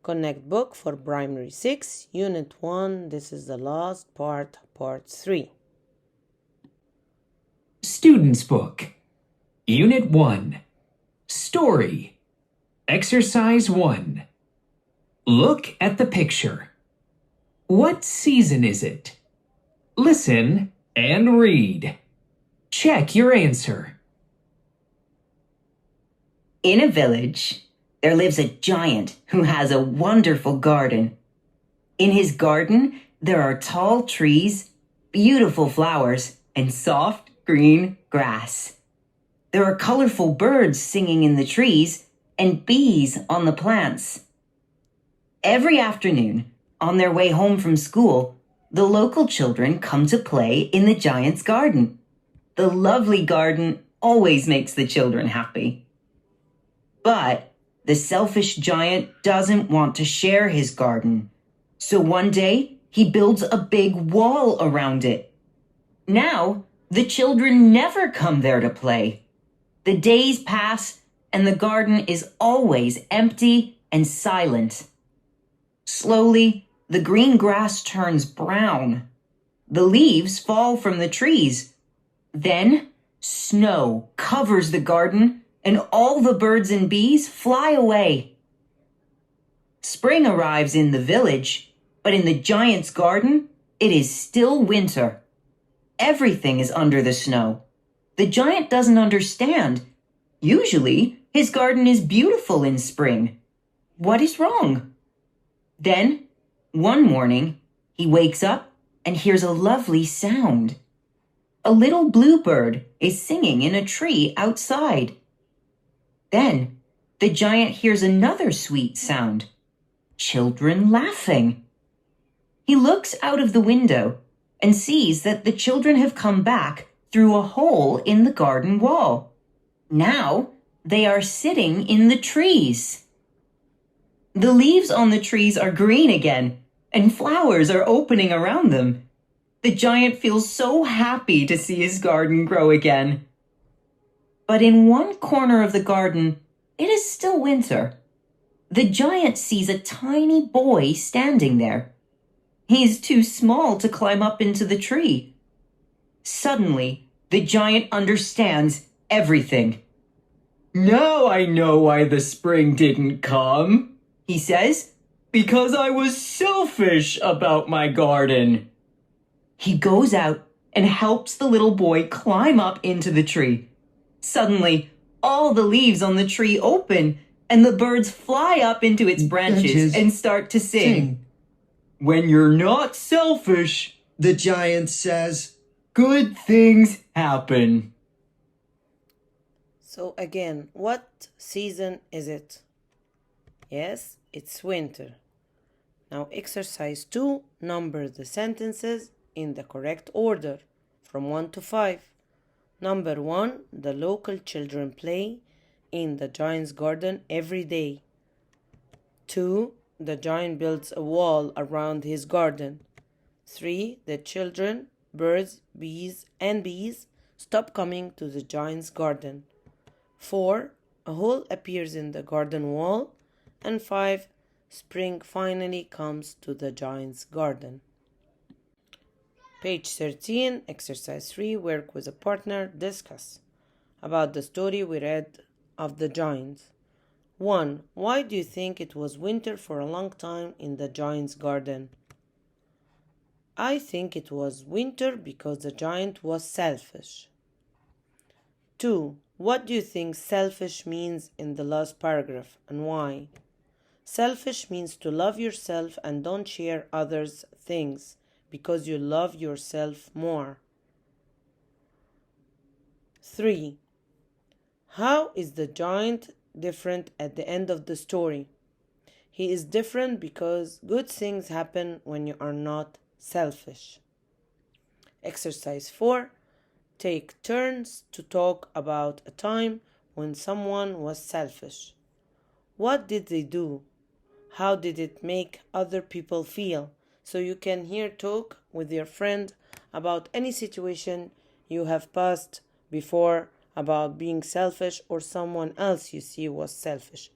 Connect book for primary 6, unit 1. This is the last part, part 3. Student's book, unit 1. Story. Exercise 1. Look at the picture. What season is it? Listen and read. Check your answer. In a village, there lives a giant who has a wonderful garden. In his garden, there are tall trees, beautiful flowers, and soft green grass. There are colorful birds singing in the trees and bees on the plants. Every afternoon, on their way home from school, the local children come to play in the giant's garden. The lovely garden always makes the children happy. But the selfish giant doesn't want to share his garden. So one day, he builds a big wall around it. Now, the children never come there to play. The days pass, and the garden is always empty and silent. Slowly, the green grass turns brown. The leaves fall from the trees. Then, snow covers the garden, and all the birds and bees fly away. Spring arrives in the village, but in the giant's garden, it is still winter. Everything is under the snow. The giant doesn't understand. Usually, his garden is beautiful in spring. What is wrong? Then, one morning, he wakes up and hears a lovely sound. A little bluebird is singing in a tree outside. Then, the giant hears another sweet sound. Children laughing. He looks out of the window and sees that the children have come back through a hole in the garden wall. Now, they are sitting in the trees. The leaves on the trees are green again, and flowers are opening around them. The giant feels so happy to see his garden grow again. But in one corner of the garden, it is still winter. The giant sees a tiny boy standing there. He is too small to climb up into the tree. Suddenly, the giant understands everything. "Now I know why the spring didn't come," he says, "because I was selfish about my garden." He goes out and helps the little boy climb up into the tree. Suddenly, all the leaves on the tree open, and the birds fly up into its branches and start to sing. "When you're not selfish," the giant says, "good things happen." So again, what season is it? Yes, it's winter. Now exercise 2, number the sentences in the correct order from 1 to 5. Number 1, the local children play in the giant's garden every day. 2, the giant builds a wall around his garden. 3, the children, birds, bees, stop coming to the giant's garden. 4, a hole appears in the garden wall. And 5, spring finally comes to the giant's garden. Page 13, exercise 3, work with a partner, discuss about the story we read of the giant. 1. Why do you think it was winter for a long time in the giant's garden? I think it was winter because the giant was selfish. 2. What do you think selfish means in the last paragraph and why? Selfish means to love yourself and don't share others' things because you love yourself more. 3. How is the giant different at the end of the story? He is different because good things happen when you are not selfish. Exercise 4. Take turns to talk about a time when someone was selfish. What did they do? How did it make other people feel? So you can here talk with your friend about any situation you have passed before about being selfish or someone else you see was selfish,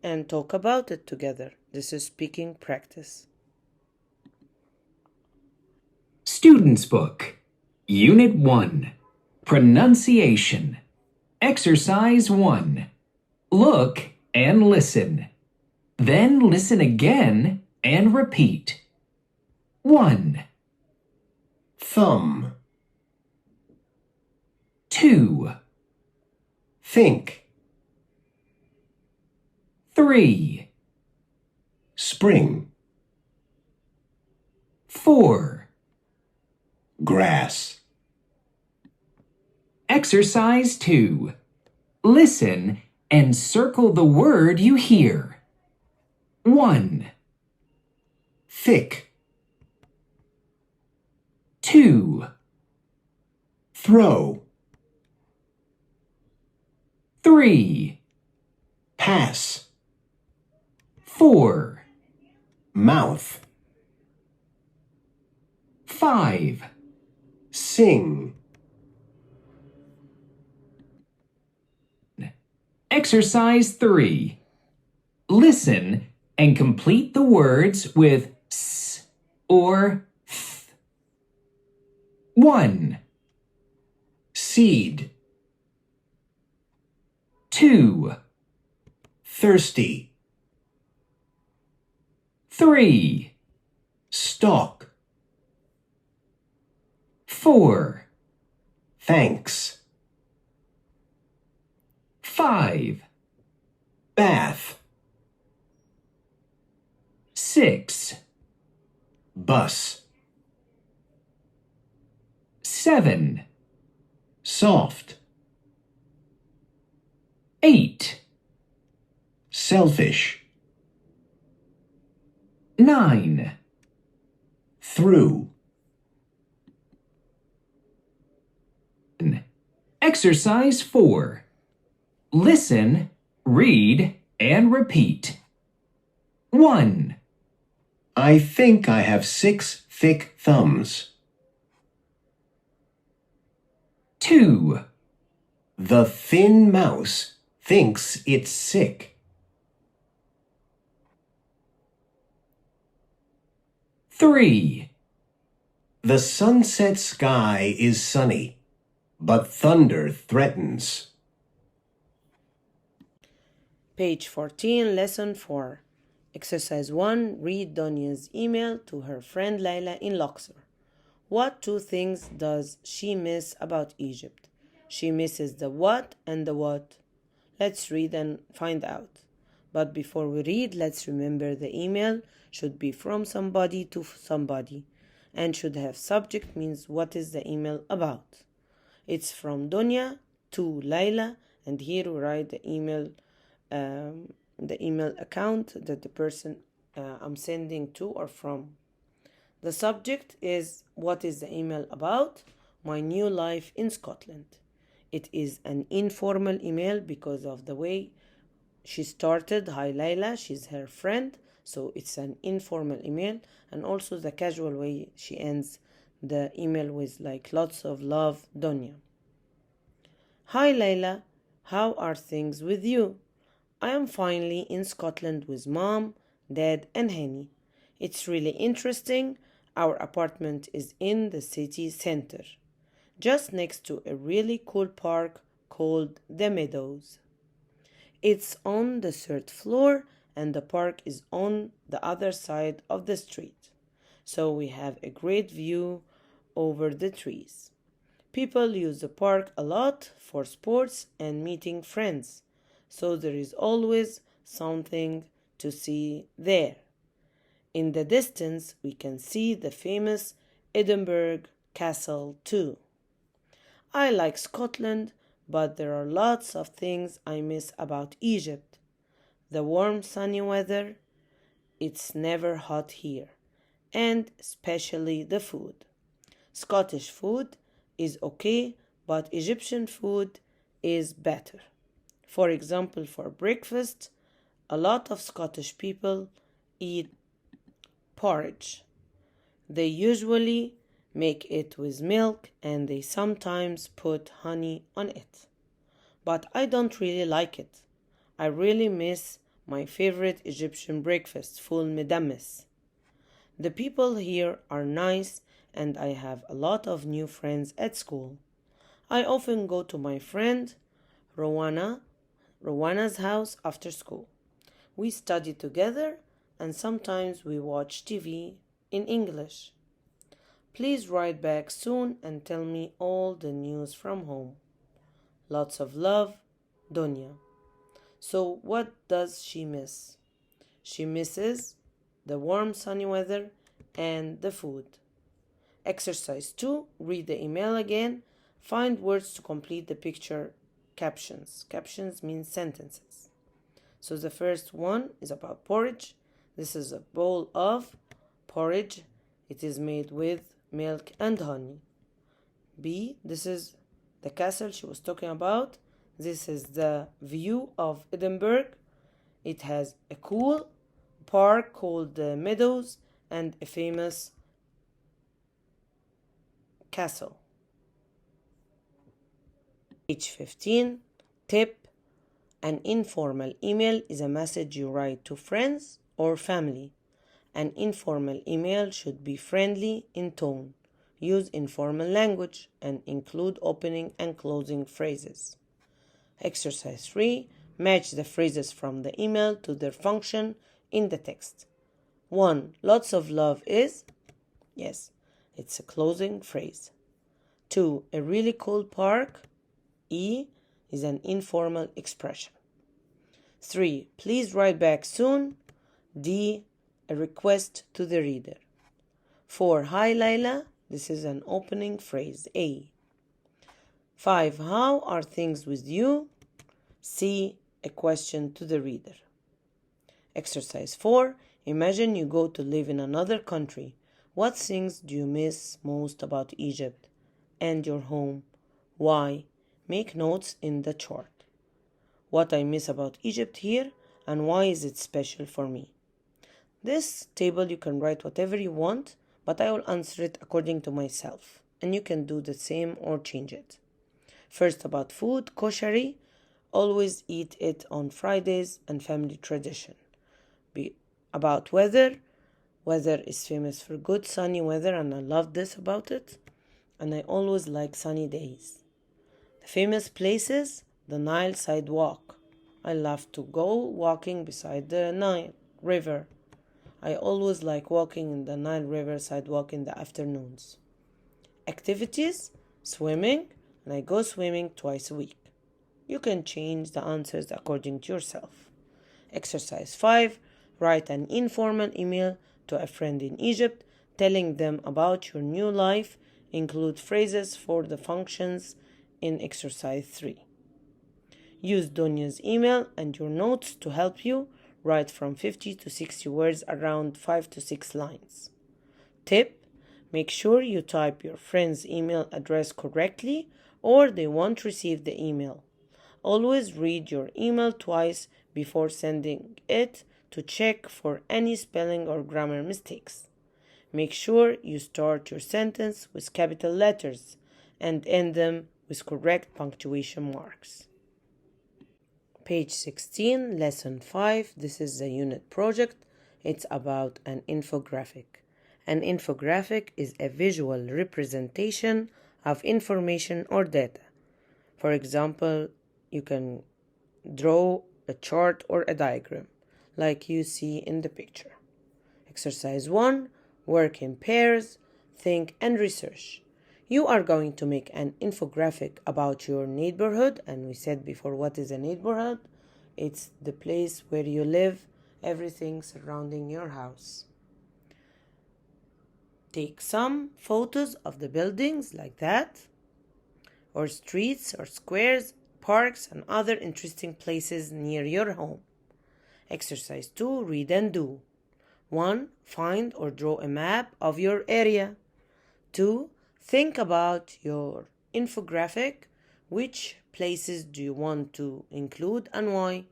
and talk about it together. This is speaking practice. Student's Book, Unit 1, Pronunciation. Exercise 1. Look and listen. Then listen again and repeat. 1, Thumb. 2, Think. 3, Spring. 4. Grass. Exercise 2. Listen and circle the word you hear. 1, Thick. 2, Throw. 3, Pass. 4, Mouth. 5. Sing. Exercise 3. Listen and complete the words with s or th. 1, Seed. 2, Thirsty. 3, Stalk. 4, Thanks. 5, Bath. 6, Bus. 7, Soft. 8, Selfish. 9, Through. Exercise 4. Listen, read, and repeat. 1, I think I have 6 thick thumbs. 2, The thin mouse thinks it's sick. 3, The sunset sky is sunny, but thunder threatens. Page 14, Lesson 4. Exercise 1. Read Donya's email to her friend Layla in Luxor. What 2 things does she miss about Egypt? She misses the what and the what. Let's read and find out. But before we read, let's remember the email should be from somebody to somebody and should have subject, means what is the email about. It's from Donya to Layla, and here we write the email account that the person I'm sending to or from. The subject is what is the email about? My new life in Scotland. It is an informal email because of the way she started. Hi Layla, she's her friend, so it's an informal email, and also the casual way she ends the email with like lots of love, Donya. Hi Layla, how are things with you? I am finally in Scotland with Mom, Dad, and Henny. It's really interesting. Our apartment is in the city center, just next to a really cool park called The Meadows. It's on the 3rd floor and the park is on the other side of the street. So we have a great view over the trees. People use the park a lot for sports and meeting friends. So there is always something to see there. In the distance, we can see the famous Edinburgh Castle too. I like Scotland, but there are lots of things I miss about Egypt. The warm sunny weather, it's never hot here, and especially the food. Scottish food is okay, but Egyptian food is better. For example, for breakfast, a lot of Scottish people eat porridge. They usually make it with milk and they sometimes put honey on it. But I don't really like it. I really miss My favorite Egyptian breakfast, full medames. The people here are nice and I have a lot of new friends at school. I often go to my friend Rowana's house after school. We study together and sometimes we watch TV in English. Please write back soon and tell me all the news from home. Lots of love, Donya. So what does she miss? She misses the warm sunny weather and the food. Exercise 2. Read the email again. Find words to complete the picture captions. Captions mean sentences. So the first one is about porridge. This is a bowl of porridge. It is made with milk and honey. B. This is the castle she was talking about. This is the view of Edinburgh. It has a cool park called the Meadows and a famous castle. Page 15. Tip. An informal email is a message you write to friends or family. An informal email should be friendly in tone. Use informal language and include opening and closing phrases. Exercise 3. Match the phrases from the email to their function in the text. 1. Lots of love is? Yes, it's a closing phrase. 2. A really cool park? E is an informal expression. 3. Please write back soon? D. A request to the reader. 4. Hi Layla. This is an opening phrase. A. 5. How are things with you? C. A question to the reader. Exercise 4. Imagine you go to live in another country. What things do you miss most about Egypt and your home? Why? Make notes in the chart. What I miss about Egypt here and why is it special for me? This table you can write whatever you want, but I will answer it according to myself, and you can do the same or change it. First, about food, koshari, always eat it on Fridays and family tradition. About weather is famous for good sunny weather and I love this about it, and I always like sunny days. The famous places, the Nile sidewalk. I love to go walking beside the Nile River. I always like walking in the Nile River sidewalk in the afternoons. Activities, swimming, and I go swimming twice a week. You can change the answers according to yourself. Exercise 5. Write an informal email to a friend in Egypt telling them about your new life. Include phrases for the functions in exercise 3. Use Donya's email and your notes to help you. Write from 50 to 60 words, around 5 to 6 lines. Tip. Make sure you type your friend's email address correctly or they won't receive the email. Always read your email twice before sending it to check for any spelling or grammar mistakes. Make sure you start your sentence with capital letters and end them with correct punctuation marks. Page 16, Lesson 5. This is a unit project. It's about an infographic. An infographic is a visual representation of information or data. For example, you can draw a chart or a diagram like you see in the picture. Exercise 1. Work in pairs, think and research. You are going to make an infographic about your neighborhood, and we said before, what is a neighborhood? It's the place where you live, everything surrounding your house. Take some photos of the buildings like that, or streets or squares, parks and other interesting places near your home. Exercise 2. Read and do. 1. Find or draw a map of your area. 2. Think about your infographic. Which places do you want to include and why?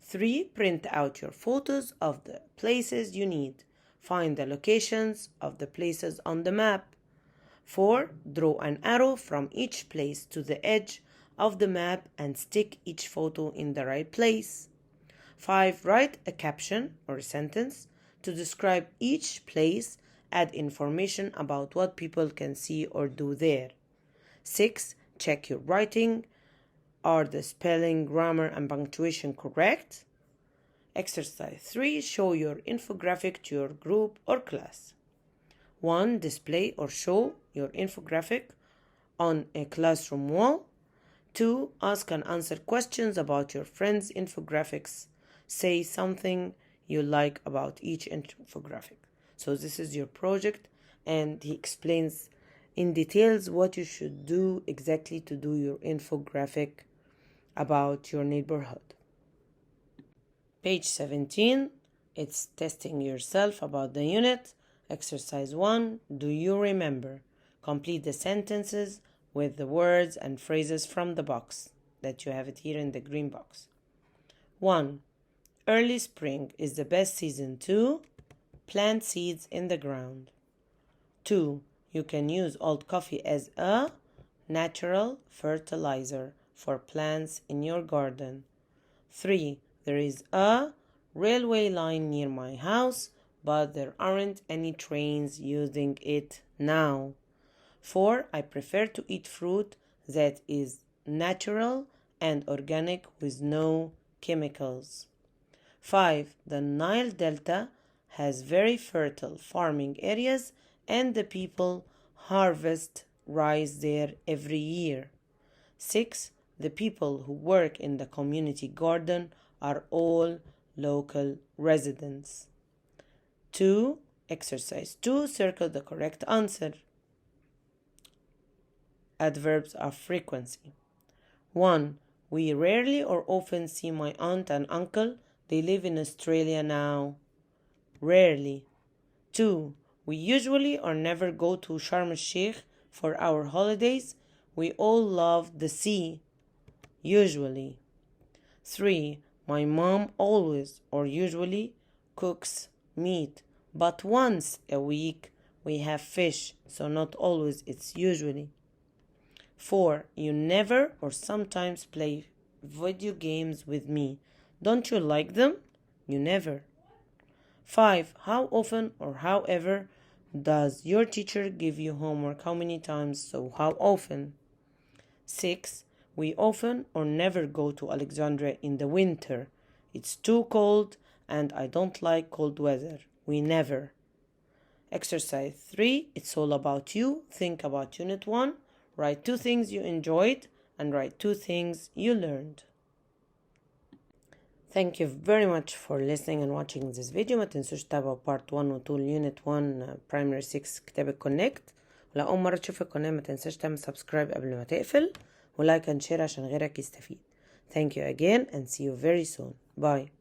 3. Print out your photos of the places you need. Find the locations of the places on the map. 4. Draw an arrow from each place to the edge of the map and stick each photo in the right place. 5. Write a caption or a sentence to describe each place. Add information about what people can see or do there. 6. Check your writing. Are the spelling, grammar, and punctuation correct? Exercise 3. Show your infographic to your group or class. 1. Display or show your infographic on a classroom wall. 2. Ask and answer questions about your friends' infographics. Say something you like about each infographic. So this is your project, and he explains in details what you should do exactly to do your infographic about your neighborhood. Page 17, it's testing yourself about the unit. Exercise 1, do you remember? Complete the sentences with the words and phrases from the box that you have it here in the green box. 1. Early spring is the best season to plant seeds in the ground. 2. You can use old coffee as a natural fertilizer for plants in your garden. 3. There is a railway line near my house, but there aren't any trains using it now. 4. I prefer to eat fruit that is natural and organic with no chemicals. 5. The Nile Delta has very fertile farming areas, and the people harvest rice there every year. 6. The people who work in the community garden are all local residents. 2. Exercise 2. Circle the correct answer. Adverbs of frequency. 1. We rarely or often see my aunt and uncle. They live in Australia now. Rarely. 2. We usually or never go to Sharm el-Sheikh for our holidays. We all love the sea. Usually. 3. My mom always or usually cooks meat, but once a week we have fish, so not always, it's usually. 4. You never or sometimes play video games with me. Don't you like them? You never. 5. How often or however does your teacher give you homework? How many times? So how often? 6. We often or never go to Alexandria in the winter. It's too cold and I don't like cold weather. We never. Exercise 3. It's all about you. Think about Unit 1. Write 2 things you enjoyed and write 2 things you learned. Thank you very much for listening and watching this video. ما تنسوش تتابعوا part 1 و 2 unit 1 primary 6 كتاب كونكت. ولو أول مرة تشوف القناة ما تنساش تعمل سبسكرايب قبل ما تقفل ولايك and share عشان غيرك يستفيد. Thank you again and see you very soon. Bye.